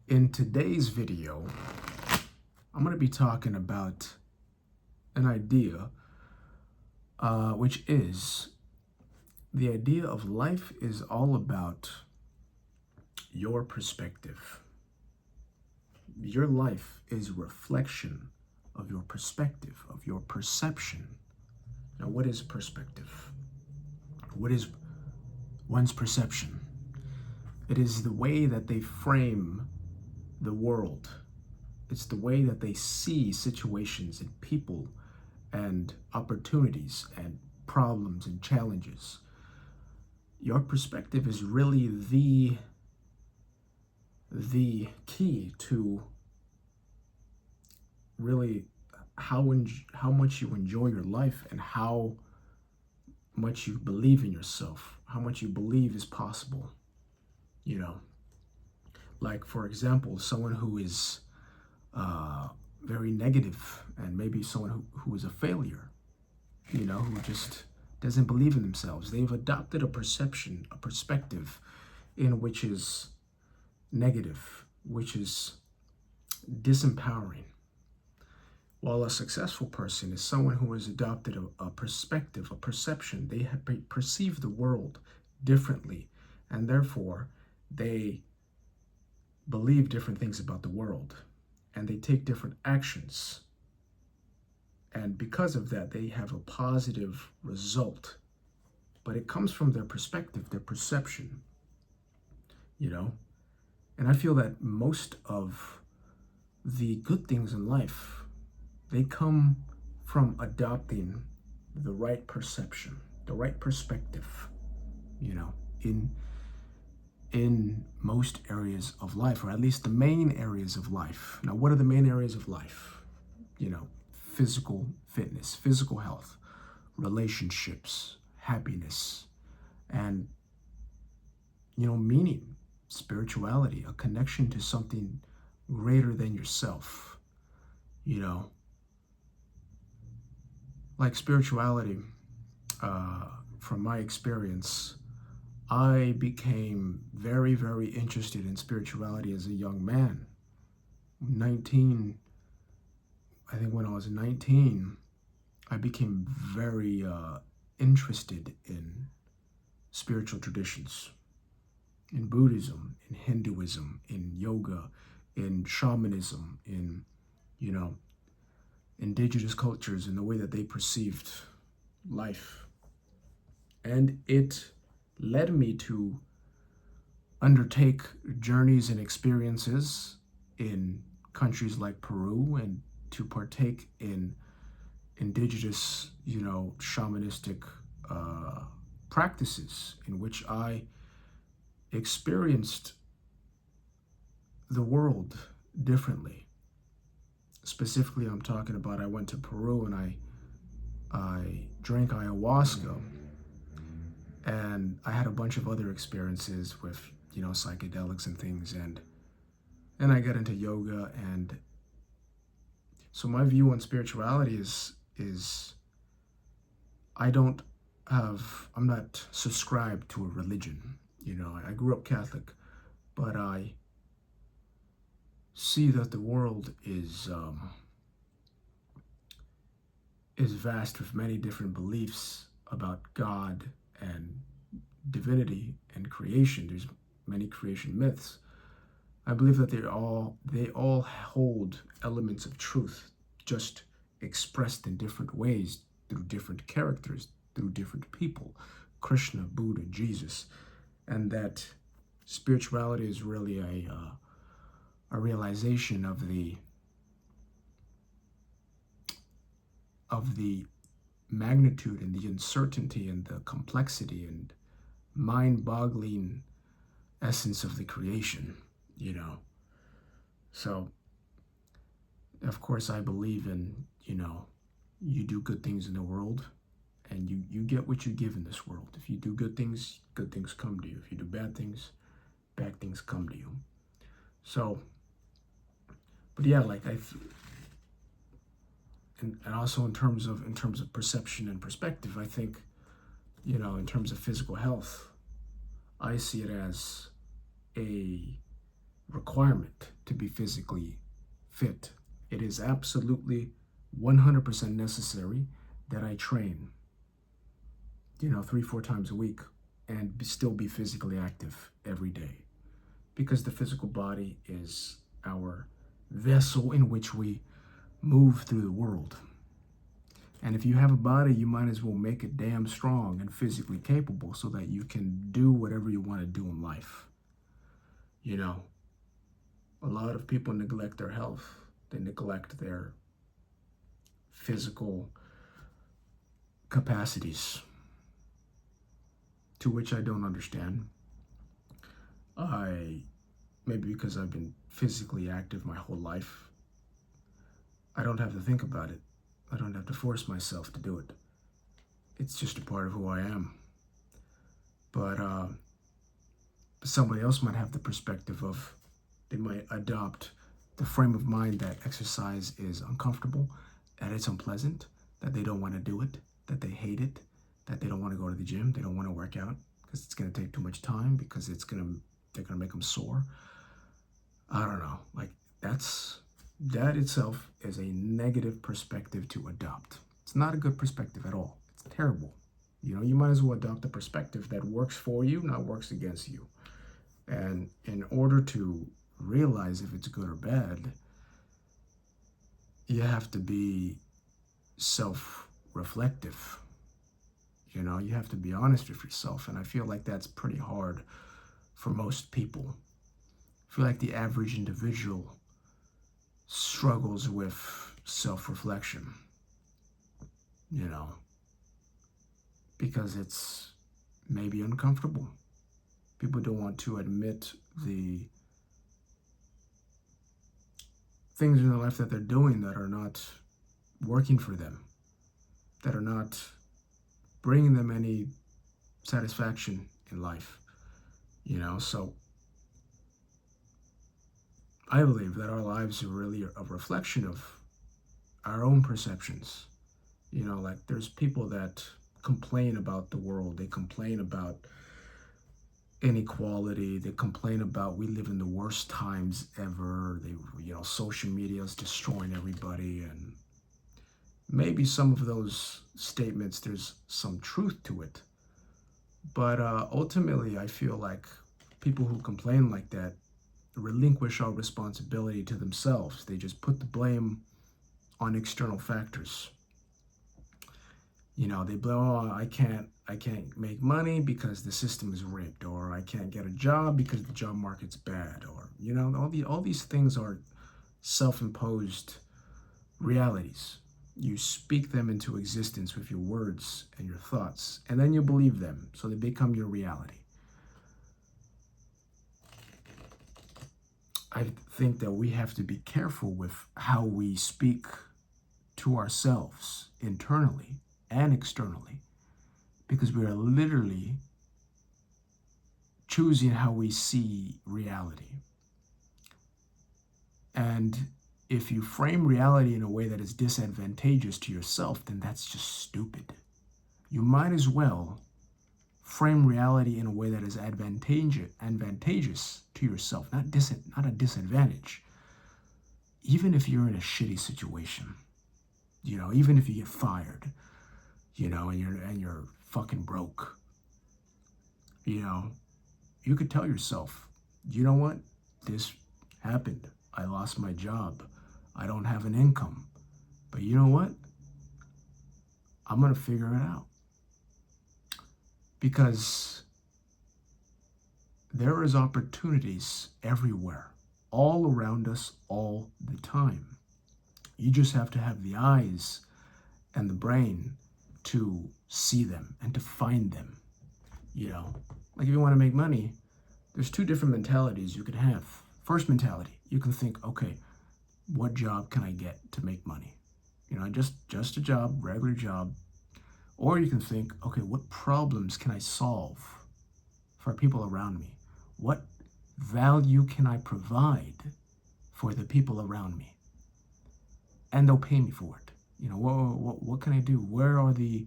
In today's video, I'm going to be talking about an idea, which is the idea of life is all about your perspective. Your life is a reflection of your perspective, of your perception. Now, what is perspective? What is one's perception? It is the way that they frame the world. It's the way that they see situations and people and opportunities and problems and challenges. Your perspective is really the key to really how much you enjoy your life and how much you believe in yourself, how much you believe is possible. You know, like for example, someone who is very negative and maybe someone who is a failure, who just doesn't believe in themselves. They've adopted a perception, a perspective in which is negative, which is disempowering. While a successful person is someone who has adopted a perspective, a perception. They have perceived the world differently, and therefore they believe different things about the world, and they take different actions. And because of that, they have a positive result. But it comes from their perspective, their perception, And I feel that most of the good things in life, they come from adopting the right perception, the right perspective, in most areas of life, or at least the main areas of life. Now, what are the main areas of life? Physical fitness, physical health, relationships, happiness, and, meaning, spirituality, a connection to something greater than yourself, Like spirituality, from my experience, I became very, very interested in spirituality as a young man. I think when I was 19, I became very interested in spiritual traditions, in Buddhism, in Hinduism, in yoga, in shamanism, in, indigenous cultures and the way that they perceived life. And it led me to undertake journeys and experiences in countries like Peru and to partake in indigenous, shamanistic practices in which I experienced the world differently. Specifically, I'm talking about I went to Peru and I drank ayahuasca, and I had a bunch of other experiences with, psychedelics and things, and then I got into yoga. And so my view on spirituality is I'm not subscribed to a religion. I grew up Catholic, but I see that the world is vast with many different beliefs about God and divinity and creation. There's many creation myths. I believe that they all hold elements of truth, just expressed in different ways through different characters, through different people, Krishna, Buddha, Jesus, and that spirituality is really a realization of the magnitude and the uncertainty and the complexity and mind-boggling essence of the creation, So, of course, I believe in, you do good things in the world and you get what you give in this world. If you do good things come to you. If you do bad things come to you. So, but yeah, like and also in terms of perception and perspective, I think, in terms of physical health, I see it as a requirement to be physically fit. It is absolutely 100% necessary that I train, 3, 4 times a week and still be physically active every day, because the physical body is our vessel in which we move through the world. And if you have a body, you might as well make it damn strong and physically capable so that you can do whatever you want to do in life. A lot of people neglect their health. They neglect their physical capacities, to which I don't understand. Maybe because I've been physically active my whole life, I don't have to think about it. I don't have to force myself to do it. It's just a part of who I am. But somebody else might have the perspective of, they might adopt the frame of mind that exercise is uncomfortable, that it's unpleasant, that they don't want to do it, that they hate it, that they don't want to go to the gym, they don't want to work out because it's going to take too much time, because they're going to make them sore. I don't know. That itself is a negative perspective to adopt. It's not a good perspective at all. It's terrible. You might as well adopt a perspective that works for you, not works against you. And in order to realize if it's good or bad, you have to be self-reflective. You have to be honest with yourself. And I feel like that's pretty hard for most people. I feel like the average individual struggles with self-reflection, because it's maybe uncomfortable. People don't want to admit the things in their life that they're doing that are not working for them, that are not bringing them any satisfaction in life, so I believe that our lives are really a reflection of our own perceptions. There's people that complain about the world. They complain about inequality. They complain about we live in the worst times ever. Social media is destroying everybody. And maybe some of those statements, there's some truth to it. But ultimately, I feel like people who complain like that relinquish all responsibility to themselves. They just put the blame on external factors. They blame, I can't make money because the system is rigged, or I can't get a job because the job market's bad, or all these things are self-imposed realities. You speak them into existence with your words and your thoughts, and then you believe them, so they become your reality. I think that we have to be careful with how we speak to ourselves internally and externally, because we are literally choosing how we see reality. And if you frame reality in a way that is disadvantageous to yourself, then that's just stupid. You might as well frame reality in a way that is advantageous to yourself, not a disadvantage. Even if you're in a shitty situation, even if you get fired, and you're fucking broke, you could tell yourself, you know what, this happened. I lost my job. I don't have an income. But you know what? I'm going to figure it out. Because there is opportunities everywhere, all around us, all the time. You just have to have the eyes and the brain to see them and to find them. Like if you want to make money, there's 2 different mentalities you can have. First mentality, you can think, okay, what job can I get to make money? Just a job, regular job. Or you can think, okay, what problems can I solve for people around me? What value can I provide for the people around me? And they'll pay me for it. What can I do? Where are the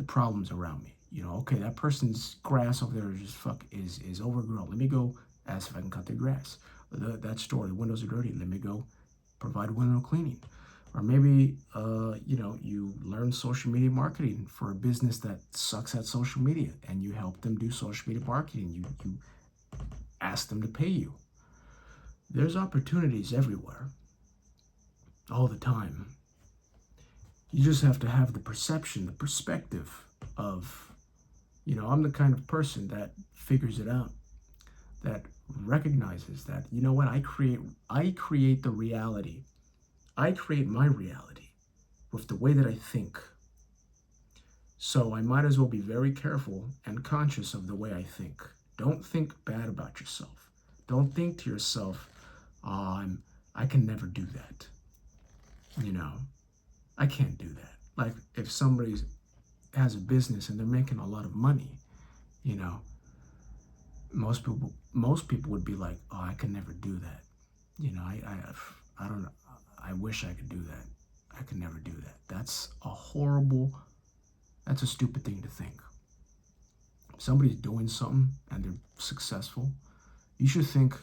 problems around me? Okay, that person's grass over there is overgrown. Let me go ask if I can cut their grass. that store. The windows are dirty. Let me go provide window cleaning. Or maybe, you learn social media marketing for a business that sucks at social media, and you help them do social media marketing. You ask them to pay you. There's opportunities everywhere, all the time. You just have to have the perception, the perspective of, I'm the kind of person that figures it out, that recognizes that, you know what, I create the reality. I create my reality with the way that I think. So I might as well be very careful and conscious of the way I think. Don't think bad about yourself. Don't think to yourself, I can never do that. I can't do that. Like if somebody has a business and they're making a lot of money, most people would be like, oh, I can never do that. I don't know. I wish I could do that. I could never do that. That's a stupid thing to think. If somebody's doing something and they're successful, you should think,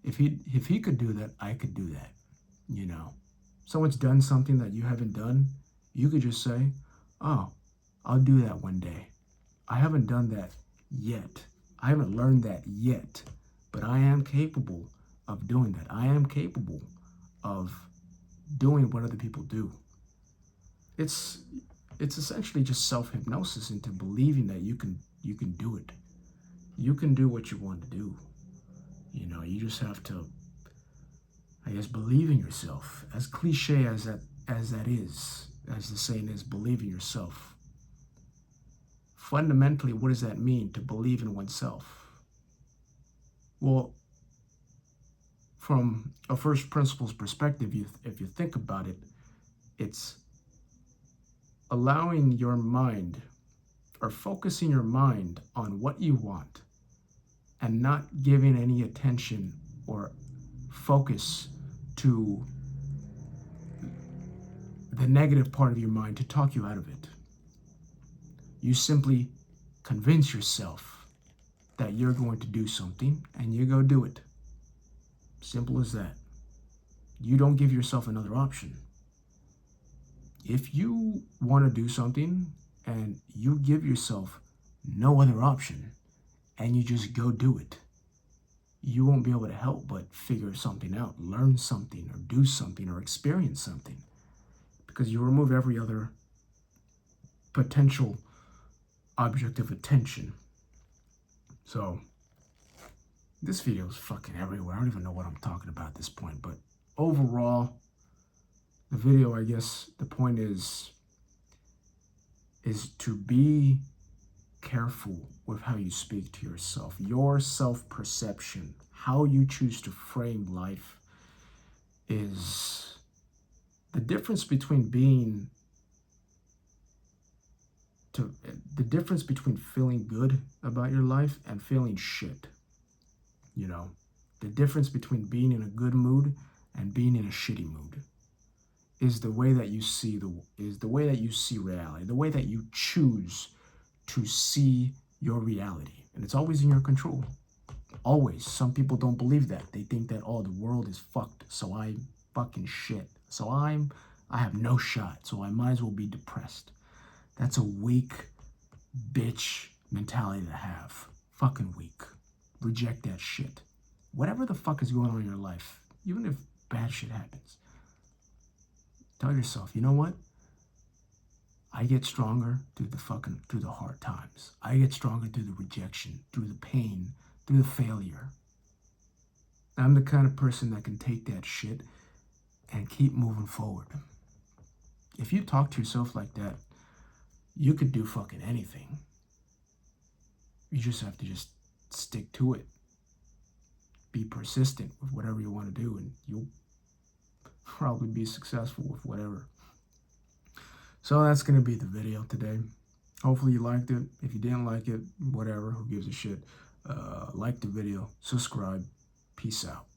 if he could do that, I could do that. Someone's done something that you haven't done, you could just say, oh, I'll do that one day. I haven't done that yet. I haven't learned that yet, but I am capable of doing that. I am capable of doing what other people do. It's essentially just self-hypnosis into believing that you can do it. You can do what you want to do. You just have to, I guess, believe in yourself. As cliche as that is, as the saying is, believe in yourself. Fundamentally, what does that mean, to believe in oneself? Well, from a first principles perspective, if you think about it, it's allowing your mind, or focusing your mind on what you want, and not giving any attention or focus to the negative part of your mind to talk you out of it. You simply convince yourself that you're going to do something, and you go do it. Simple as that. You don't give yourself another option. If you want to do something and you give yourself no other option and you just go do it, you won't be able to help but figure something out, learn something, or do something, or experience something, because you remove every other potential object of attention. So this video is fucking everywhere. I don't even know what I'm talking about at this point, but overall, the video, I guess the point is to be careful with how you speak to yourself. Your self-perception, how you choose to frame life, is the difference between feeling good about your life and feeling shit. The difference between being in a good mood and being in a shitty mood is the way that you see reality, the way that you choose to see your reality. And it's always in your control. Always. Some people don't believe that. They think that, oh, the world is fucked, so I'm fucking shit. So I have no shot, so I might as well be depressed. That's a weak bitch mentality to have. Fucking weak. Reject that shit. Whatever the fuck is going on in your life, even if bad shit happens, tell yourself, you know what? I get stronger through the hard times. I get stronger through the rejection, through the pain, through the failure. I'm the kind of person that can take that shit and keep moving forward. If you talk to yourself like that, you could do fucking anything. You just have to just stick to it. Be persistent with whatever you want to do, and you'll probably be successful with whatever. So that's going to be the video today. Hopefully you liked it. If you didn't like it, whatever, who gives a shit. Like the video, subscribe. Peace out.